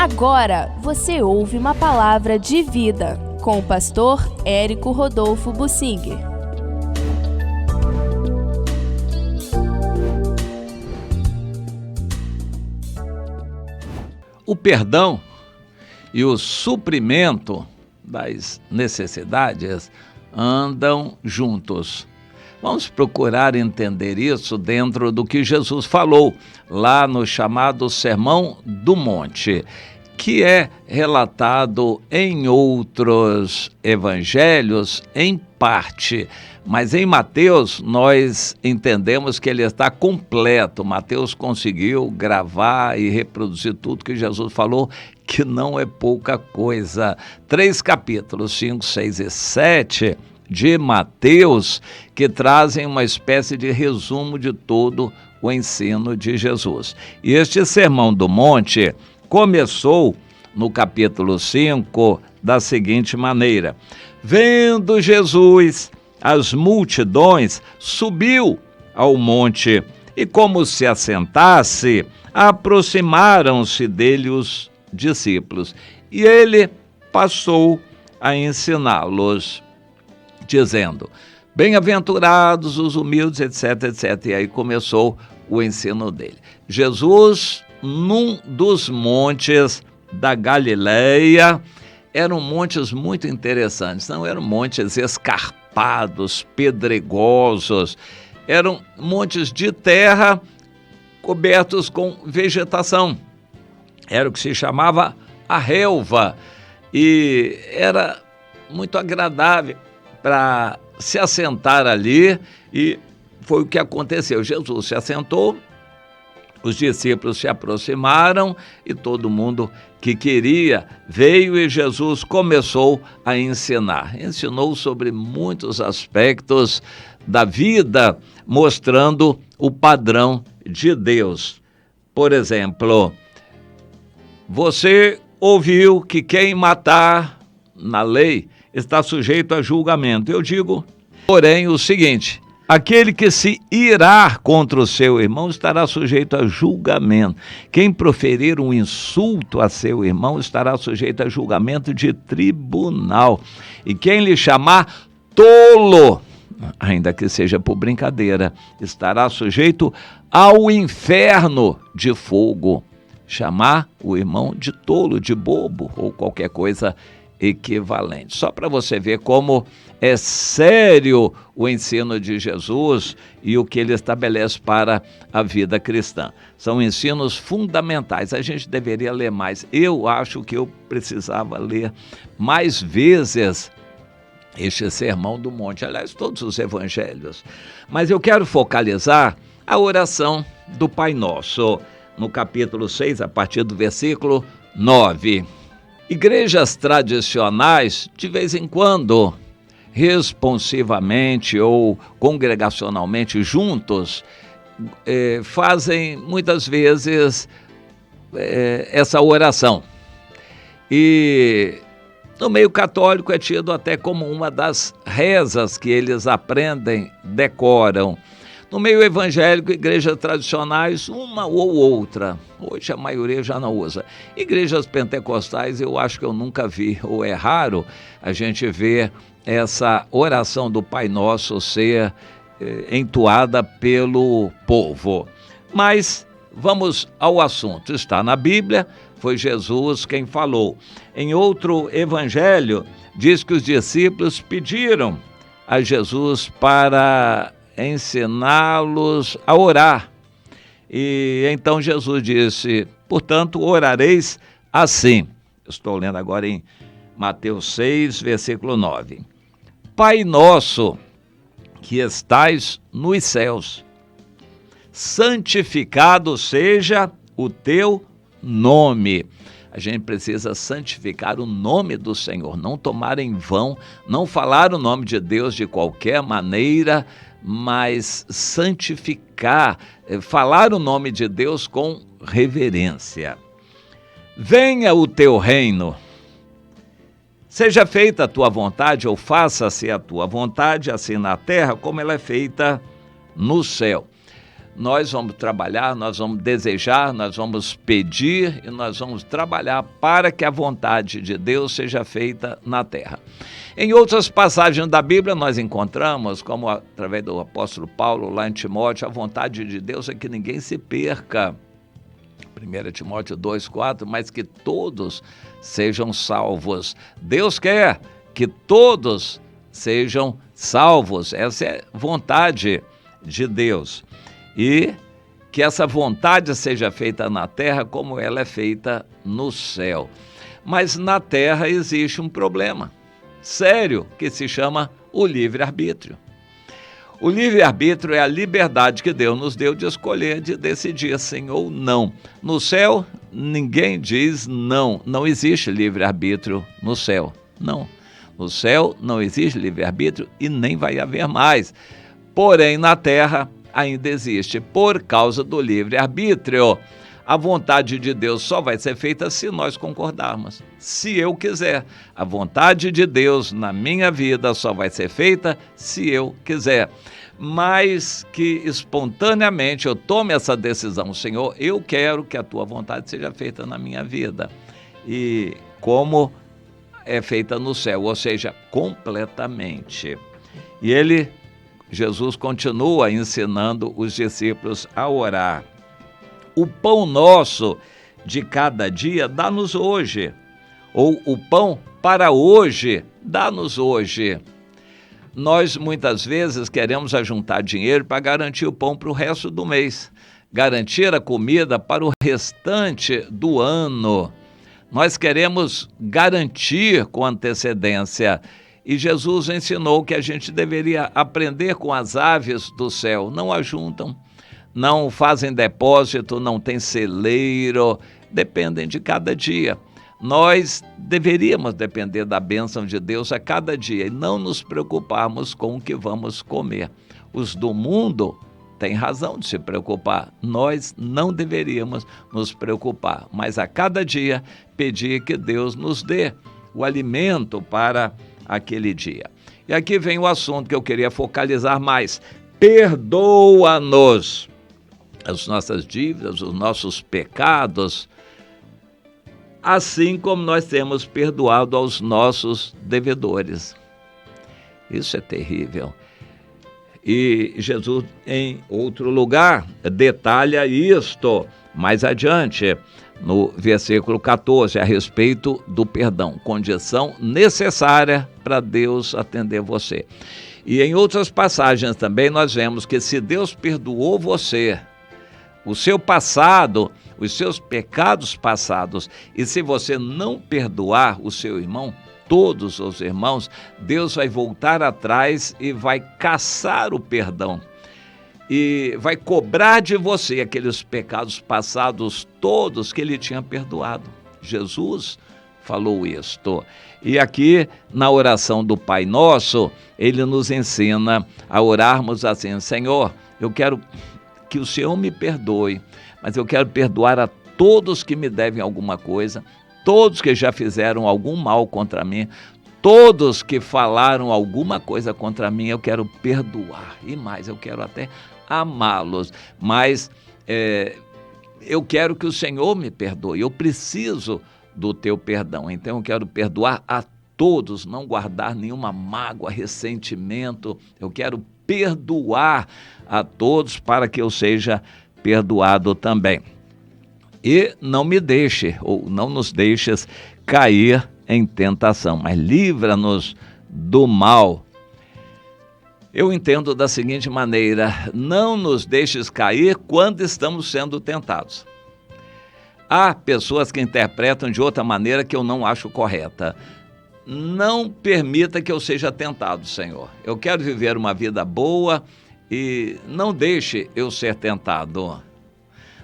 Agora você ouve uma palavra de vida com o pastor Érico Rodolfo Bussinger. O perdão e o suprimento das necessidades andam juntos. Vamos procurar entender isso dentro do que Jesus falou lá no chamado Sermão do Monte, que é relatado em outros evangelhos em parte, mas em Mateus nós entendemos que ele está completo. Mateus conseguiu gravar e reproduzir tudo que Jesus falou, que não é pouca coisa. 3 capítulos, 5, 6 e 7 de Mateus, que trazem uma espécie de resumo de todo o ensino de Jesus. E este Sermão do Monte começou no capítulo 5 da seguinte maneira: vendo Jesus as multidões, subiu ao monte, e como se assentasse, aproximaram-se dele os discípulos, e ele passou a ensiná-los, dizendo: bem-aventurados os humildes, etc, etc. E aí começou o ensino dele. Jesus, num dos montes da Galileia, eram montes muito interessantes, não eram montes escarpados, pedregosos, eram montes de terra cobertos com vegetação. Era o que se chamava a relva, e era muito agradável para se assentar ali, e foi o que aconteceu. Jesus se assentou, os discípulos se aproximaram e todo mundo que queria veio, e Jesus começou a ensinar. Ensinou sobre muitos aspectos da vida, mostrando o padrão de Deus. Por exemplo, você ouviu que quem matar na lei está sujeito a julgamento. Eu digo, porém, o seguinte: aquele que se irar contra o seu irmão estará sujeito a julgamento. Quem proferir um insulto a seu irmão estará sujeito a julgamento de tribunal. E quem lhe chamar tolo, ainda que seja por brincadeira, estará sujeito ao inferno de fogo. Chamar o irmão de tolo, de bobo ou qualquer coisa equivalente. Só para você ver como é sério o ensino de Jesus e o que ele estabelece para a vida cristã. São ensinos fundamentais. A gente deveria ler mais. Eu acho que eu precisava ler mais vezes este Sermão do Monte, aliás, todos os evangelhos. Mas eu quero focalizar a oração do Pai Nosso, no capítulo 6, a partir do versículo 9. Igrejas tradicionais, de vez em quando, responsivamente ou congregacionalmente juntos, fazem muitas vezes essa oração. E no meio católico é tido até como uma das rezas que eles aprendem, decoram. No meio evangélico, igrejas tradicionais, uma ou outra. Hoje a maioria já não usa. Igrejas pentecostais eu acho que eu nunca vi, ou é raro a gente ver essa oração do Pai Nosso ser entoada pelo povo. Mas vamos ao assunto. Está na Bíblia, foi Jesus quem falou. Em outro evangelho, diz que os discípulos pediram a Jesus para ensiná-los a orar. E então Jesus disse: portanto, orareis assim. Estou lendo agora em Mateus 6, versículo 9. Pai nosso, que estais nos céus, santificado seja o teu nome. A gente precisa santificar o nome do Senhor, não tomar em vão, não falar o nome de Deus de qualquer maneira, mas santificar, falar o nome de Deus com reverência. Venha o teu reino, seja feita a tua vontade, ou faça-se a tua vontade, assim na terra como ela é feita no céu. nós vamos trabalhar, nós vamos desejar, nós vamos pedir e nós vamos trabalhar para que a vontade de Deus seja feita na terra. Em outras passagens da Bíblia nós encontramos, como através do apóstolo Paulo lá em Timóteo, a vontade de Deus é que ninguém se perca. 1 Timóteo 2,4, mas que todos sejam salvos. Deus quer que todos sejam salvos. Essa é a vontade de Deus. E que essa vontade seja feita na terra como ela é feita no céu. Mas na terra existe um problema sério que se chama o livre-arbítrio. O livre-arbítrio é a liberdade que Deus nos deu de escolher, de decidir sim ou não. No céu, ninguém diz não. Não existe livre-arbítrio no céu. Não. No céu não existe livre-arbítrio e nem vai haver mais. Porém, na terra ainda existe, por causa do livre-arbítrio. A vontade de Deus só vai ser feita se nós concordarmos. Se eu quiser. A vontade de Deus na minha vida só vai ser feita se eu quiser. Mas que espontaneamente eu tome essa decisão. Senhor, eu quero que a tua vontade seja feita na minha vida. E como é feita no céu, ou seja, completamente. E Jesus continua ensinando os discípulos a orar. O pão nosso de cada dia dá-nos hoje, ou o pão para hoje dá-nos hoje. Nós muitas vezes queremos ajuntar dinheiro para garantir o pão para o resto do mês, garantir a comida para o restante do ano. Nós queremos garantir com antecedência. E Jesus ensinou que a gente deveria aprender com as aves do céu. Não ajuntam, não fazem depósito, não tem celeiro, dependem de cada dia. Nós deveríamos depender da bênção de Deus a cada dia e não nos preocuparmos com o que vamos comer. Os do mundo têm razão de se preocupar, nós não deveríamos nos preocupar, mas a cada dia pedir que Deus nos dê o alimento para aquele dia. E aqui vem o assunto que eu queria focalizar mais. Perdoa-nos as nossas dívidas, os nossos pecados, assim como nós temos perdoado aos nossos devedores. Isso é terrível. E Jesus, em outro lugar, detalha isto mais adiante, no versículo 14, a respeito do perdão, condição necessária para Deus atender você. E em outras passagens também nós vemos que se Deus perdoou você, o seu passado, os seus pecados passados, e se você não perdoar o seu irmão, todos os irmãos, Deus vai voltar atrás e vai caçar o perdão. E vai cobrar de você aqueles pecados passados todos que ele tinha perdoado. Jesus falou isto. E aqui, na oração do Pai Nosso, ele nos ensina a orarmos assim: Senhor, eu quero que o Senhor me perdoe, mas eu quero perdoar a todos que me devem alguma coisa, todos que já fizeram algum mal contra mim, todos que falaram alguma coisa contra mim, eu quero perdoar. E mais, eu quero até amá-los, mas eu quero que o Senhor me perdoe, eu preciso do teu perdão, então eu quero perdoar a todos, não guardar nenhuma mágoa, ressentimento, eu quero perdoar a todos para que eu seja perdoado também. E não me deixe, ou não nos deixes cair em tentação, mas livra-nos do mal. Eu entendo da seguinte maneira: não nos deixes cair quando estamos sendo tentados. Há pessoas que interpretam de outra maneira que eu não acho correta. Não permita que eu seja tentado, Senhor. Eu quero viver uma vida boa e não deixe eu ser tentado.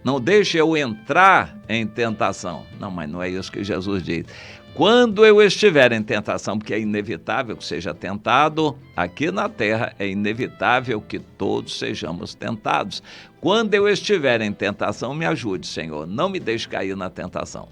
Não deixe eu entrar em tentação. Não, mas não é isso que Jesus diz. Quando eu estiver em tentação, porque é inevitável que seja tentado, aqui na terra é inevitável que todos sejamos tentados. Quando eu estiver em tentação, me ajude, Senhor, não me deixe cair na tentação.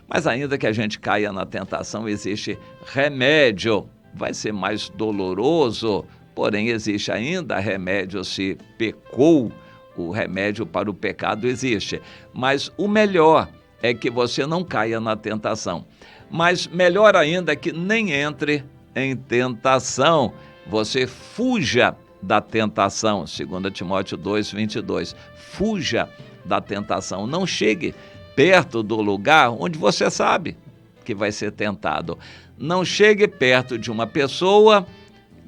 Mas ainda que a gente caia na tentação, existe remédio, vai ser mais doloroso, porém existe ainda remédio se pecou o remédio para o pecado existe. Mas o melhor é que você não caia na tentação. Mas melhor ainda é que nem entre em tentação. Você fuja da tentação. 2 Timóteo 2:22. Fuja da tentação. Não chegue perto do lugar onde você sabe que vai ser tentado. Não chegue perto de uma pessoa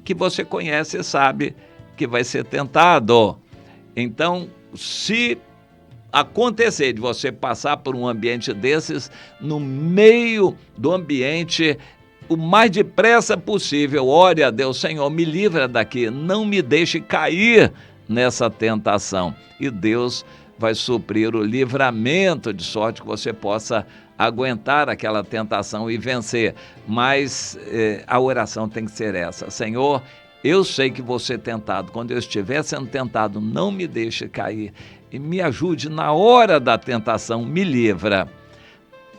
que você conhece e sabe que vai ser tentado. Então, se acontecer de você passar por um ambiente desses, no meio do ambiente, o mais depressa possível, ore a Deus: Senhor, me livra daqui, não me deixe cair nessa tentação. E Deus vai suprir o livramento, de sorte que você possa aguentar aquela tentação e vencer. Mas a oração tem que ser essa: Senhor, eu sei que vou ser tentado. Quando eu estiver sendo tentado, não me deixe cair e me ajude na hora da tentação, me livra.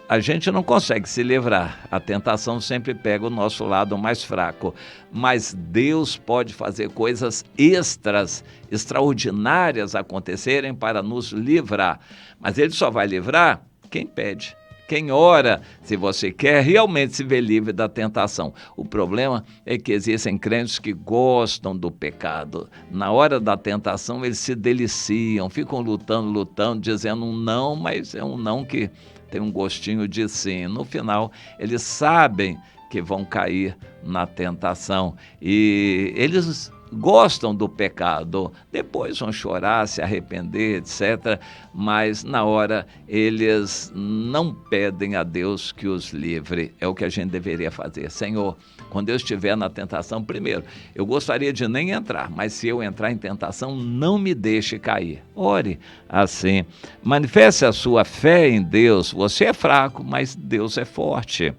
A gente não consegue se livrar, a tentação sempre pega o nosso lado mais fraco, mas Deus pode fazer coisas extraordinárias acontecerem para nos livrar. Mas Ele só vai livrar quem pede, quem ora, se você quer realmente se ver livre da tentação. O problema é que existem crentes que gostam do pecado. Na hora da tentação eles se deliciam, ficam lutando, dizendo um não, mas é um não que tem um gostinho de sim. No final, eles sabem que vão cair na tentação e eles gostam do pecado, depois vão chorar, se arrepender, etc. Mas na hora eles não pedem a Deus que os livre. É o que a gente deveria fazer. Senhor, quando eu estiver na tentação, primeiro, eu gostaria de nem entrar, mas se eu entrar em tentação, não me deixe cair. Ore assim, manifeste a sua fé em Deus. Você é fraco, mas Deus é forte.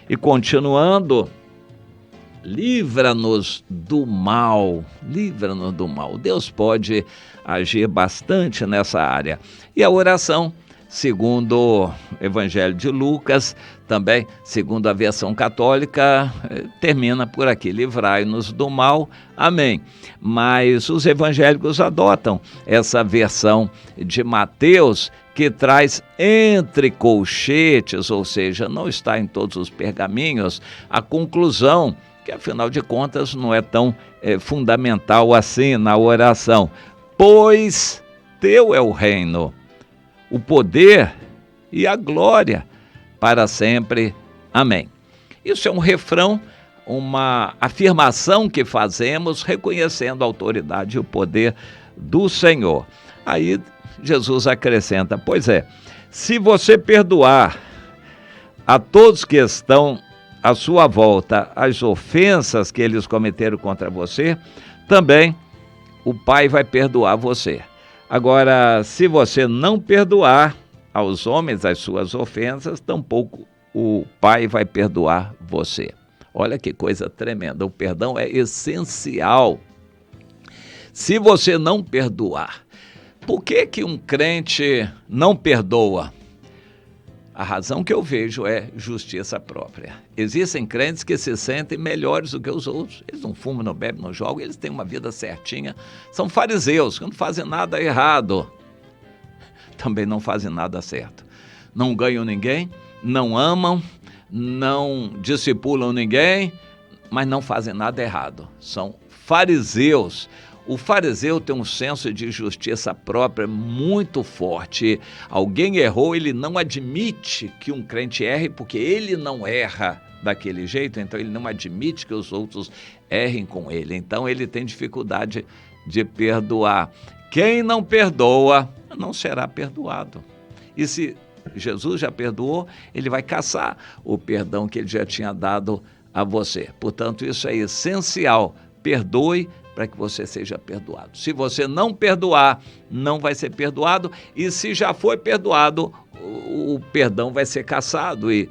E continuando, livra-nos do mal, livra-nos do mal. Deus pode agir bastante nessa área. E a oração, segundo o Evangelho de Lucas, também segundo a versão católica, termina por aqui: livrai-nos do mal, amém. Mas os evangélicos adotam essa versão de Mateus, que traz entre colchetes, ou seja, não está em todos os pergaminhos, a conclusão, que afinal de contas não é tão fundamental assim na oração. Pois teu é o reino, o poder e a glória para sempre. Amém. Isso é um refrão, uma afirmação que fazemos reconhecendo a autoridade e o poder do Senhor. Aí Jesus acrescenta: pois é, se você perdoar a todos que estão à sua volta as ofensas que eles cometeram contra você, também o Pai vai perdoar você. Agora, se você não perdoar aos homens as suas ofensas, tampouco o Pai vai perdoar você. Olha que coisa tremenda, o perdão é essencial. Se você não perdoar, por que um crente não perdoa? A razão que eu vejo é justiça própria. Existem crentes que se sentem melhores do que os outros. Eles não fumam, não bebem, não jogam, eles têm uma vida certinha. São fariseus, que não fazem nada errado. Também não fazem nada certo. Não ganham ninguém, não amam, não discipulam ninguém, mas não fazem nada errado. São fariseus. O fariseu tem um senso de justiça própria muito forte. Alguém errou, ele não admite que um crente erre, porque ele não erra daquele jeito, então ele não admite que os outros errem com ele. Então ele tem dificuldade de perdoar. Quem não perdoa não será perdoado. E se Jesus já perdoou, ele vai caçar o perdão que ele já tinha dado a você. Portanto, isso é essencial. Perdoe para que você seja perdoado. Se você não perdoar, não vai ser perdoado, e se já foi perdoado, o perdão vai ser cassado e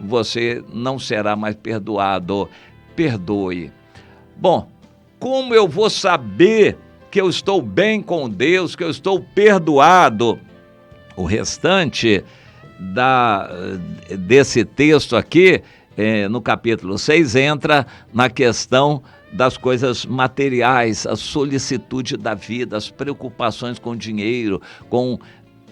você não será mais perdoado. Perdoe. Bom, como eu vou saber que eu estou bem com Deus, que eu estou perdoado? O restante desse texto aqui, no capítulo 6, entra na questão das coisas materiais, a solicitude da vida, as preocupações com o dinheiro, com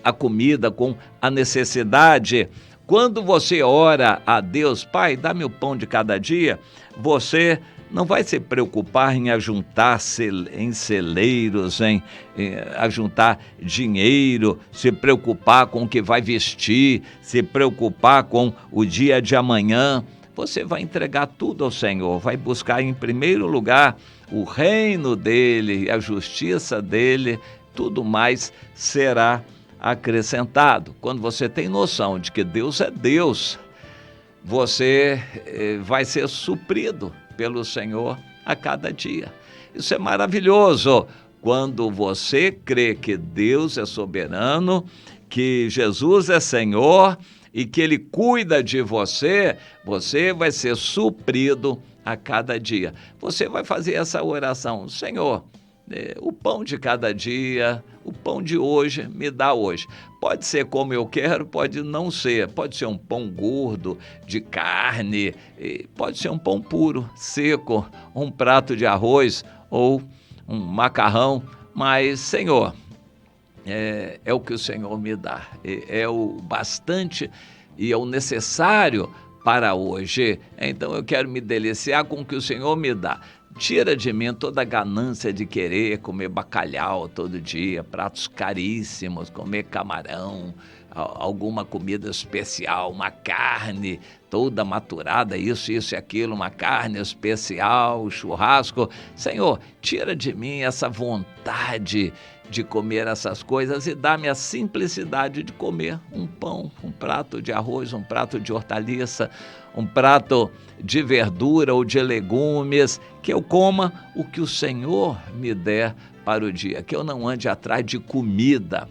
a comida, com a necessidade. Quando você ora a Deus, Pai, dá-me o pão de cada dia, você não vai se preocupar em ajuntar em celeiros, em ajuntar dinheiro, se preocupar com o que vai vestir, se preocupar com o dia de amanhã. Você vai entregar tudo ao Senhor, vai buscar em primeiro lugar o reino dele e a justiça dele, tudo mais será acrescentado. Quando você tem noção de que Deus é Deus, você vai ser suprido pelo Senhor a cada dia. Isso é maravilhoso. Quando você crê que Deus é soberano, que Jesus é Senhor e que Ele cuida de você, você vai ser suprido a cada dia. Você vai fazer essa oração: Senhor, o pão de cada dia, o pão de hoje, me dá hoje. Pode ser como eu quero, pode não ser. Pode ser um pão gordo, de carne, pode ser um pão puro, seco, um prato de arroz ou um macarrão. Mas, Senhor, é o que o Senhor me dá. É o bastante e é o necessário para hoje. Então eu quero me deliciar com o que o Senhor me dá. Tira de mim toda a ganância de querer comer bacalhau todo dia, pratos caríssimos, comer camarão, alguma comida especial, uma carne toda maturada, isso e aquilo, uma carne especial, churrasco. Senhor, tira de mim essa vontade de comer essas coisas e dá-me a simplicidade de comer um pão, um prato de arroz, um prato de hortaliça, um prato de verdura ou de legumes, que eu coma o que o Senhor me der para o dia, que eu não ande atrás de comida.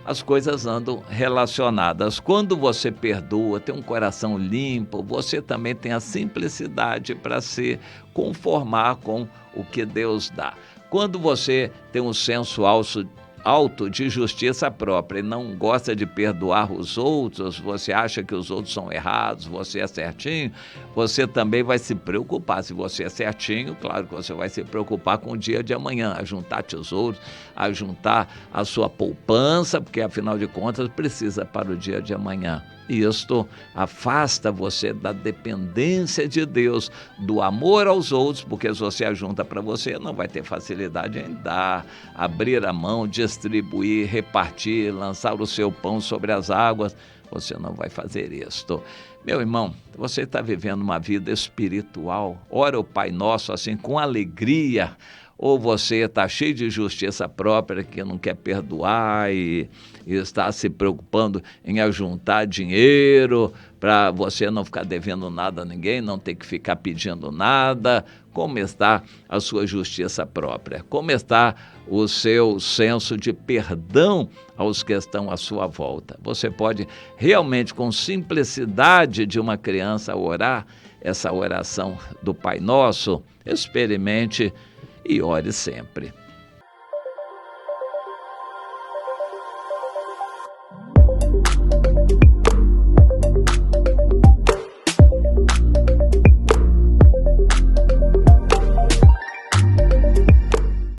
As coisas andam relacionadas. Quando você perdoa, tem um coração limpo, você também tem a simplicidade para se conformar com o que Deus dá. Quando você tem um senso alto de justiça própria e não gosta de perdoar os outros, você acha que os outros são errados, você é certinho, você também vai se preocupar. Se você é certinho, claro que você vai se preocupar com o dia de amanhã, a juntar tesouros, a juntar a sua poupança, porque afinal de contas precisa para o dia de amanhã. E isto afasta você da dependência de Deus, do amor aos outros, porque se você ajunta para você, não vai ter facilidade em dar, abrir a mão, distribuir, repartir, lançar o seu pão sobre as águas. Você não vai fazer isto. Meu irmão, você está vivendo uma vida espiritual, ora o Pai Nosso assim com alegria, ou você está cheio de justiça própria que não quer perdoar e está se preocupando em ajuntar dinheiro para você não ficar devendo nada a ninguém, não ter que ficar pedindo nada. Como está a sua justiça própria? Como está o seu senso de perdão aos que estão à sua volta? Você pode realmente, com simplicidade de uma criança, orar essa oração do Pai Nosso? Experimente e ore sempre.